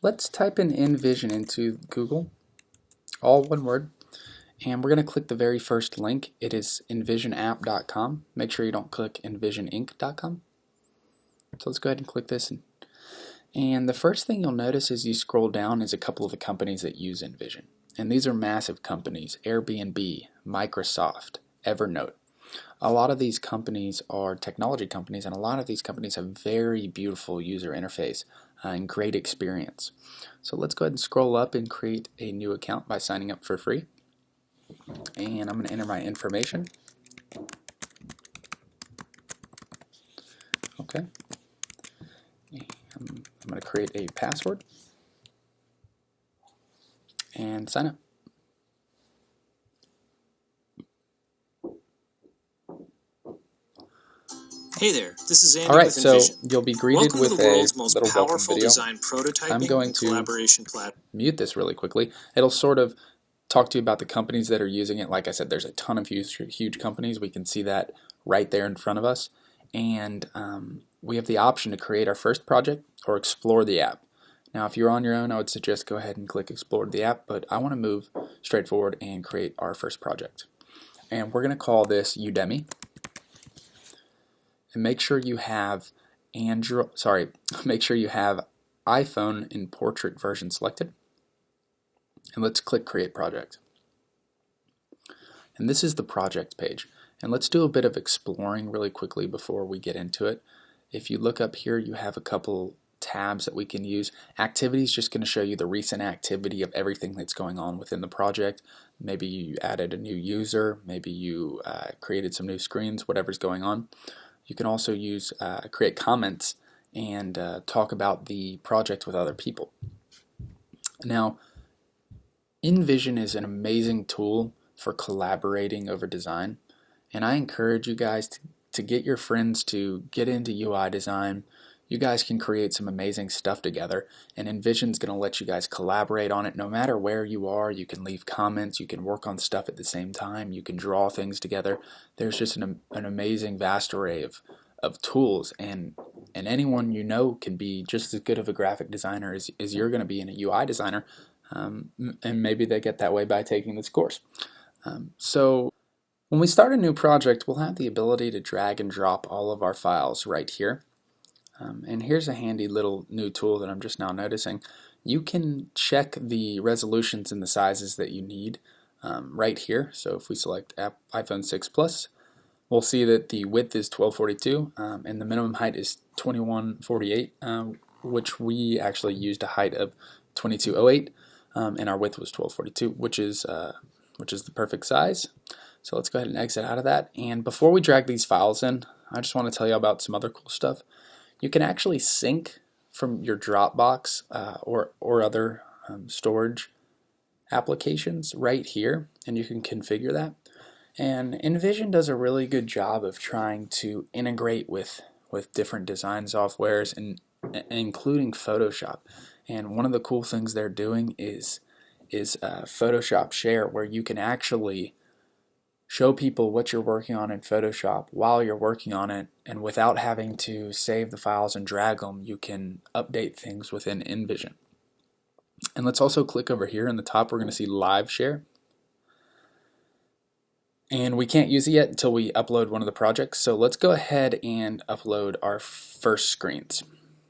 Let's type in Invision into Google, all one word, and we're going to click the very first link. It is envisionapp.com. Make sure you don't click envisioninc.com. So let's go ahead and click this. And the first thing you'll notice as you scroll down is a couple of the companies that use Invision. And these are massive companies: Airbnb, Microsoft, Evernote. A lot of these companies are technology companies, and a lot of these companies have very beautiful user interface and great experience. So let's go ahead and scroll up and create a new account by signing up for free. And I'm going to enter my information. Okay. And I'm going to create a password and sign up. Hey there, this is Andy All right, with so Invision. you'll be greeted Welcome with to the a world's most little welcome powerful video. design prototyping I'm going and to collaboration platform. mute this really quickly. It'll sort of talk to you about the companies that are using it. Like I said, there's a ton of huge companies. We can see that right there in front of us. And we have the option to create our first project or explore the app. Now, if you're on your own, I would suggest go ahead and click explore the app, but I want to move straight forward and create our first project. And we're going to call this Udemy. And make sure you have make sure you have iPhone in portrait version selected. And let's click create project. And this is the project page. And let's do a bit of exploring really quickly before we get into it. If you look up here, you have a couple tabs that we can use. Activity is just going to show you the recent activity of everything that's going on within the project. Maybe you added a new user, maybe you created some new screens, whatever's going on. You can also use create comments and talk about the project with other people. Now, Invision is an amazing tool for collaborating over design, and I encourage you guys to get your friends to get into UI design. You guys can create some amazing stuff together, and Invision's going to let you guys collaborate on it no matter where you are. You can leave comments, you can work on stuff at the same time, you can draw things together. There's just an amazing vast array of tools, and anyone you know can be just as good of a graphic designer as you're going to be in a UI designer, and maybe they get that way by taking this course. So when we start a new project, we'll have the ability to drag and drop all of our files right here. And here's a handy little new tool that I'm just now noticing. You can check the resolutions and the sizes that you need right here. So if we select iPhone 6 Plus, we'll see that the width is 1242 and the minimum height is 2148, which we actually used a height of 2208, and our width was 1242, which is the perfect size. So let's go ahead and exit out of that. And before we drag these files in, I just want to tell you about some other cool stuff. You can actually sync from your Dropbox or other storage applications right here, and you can configure that. And Invision does a really good job of trying to integrate with different design softwares, and including Photoshop. And one of the cool things they're doing is Photoshop Share, where you can actually show people what you're working on in Photoshop while you're working on it, and without having to save the files and drag them, you can update things within Invision. And let's also click over here in the top. We're going to see Live Share. And we can't use it yet until we upload one of the projects. So let's go ahead and upload our first screens.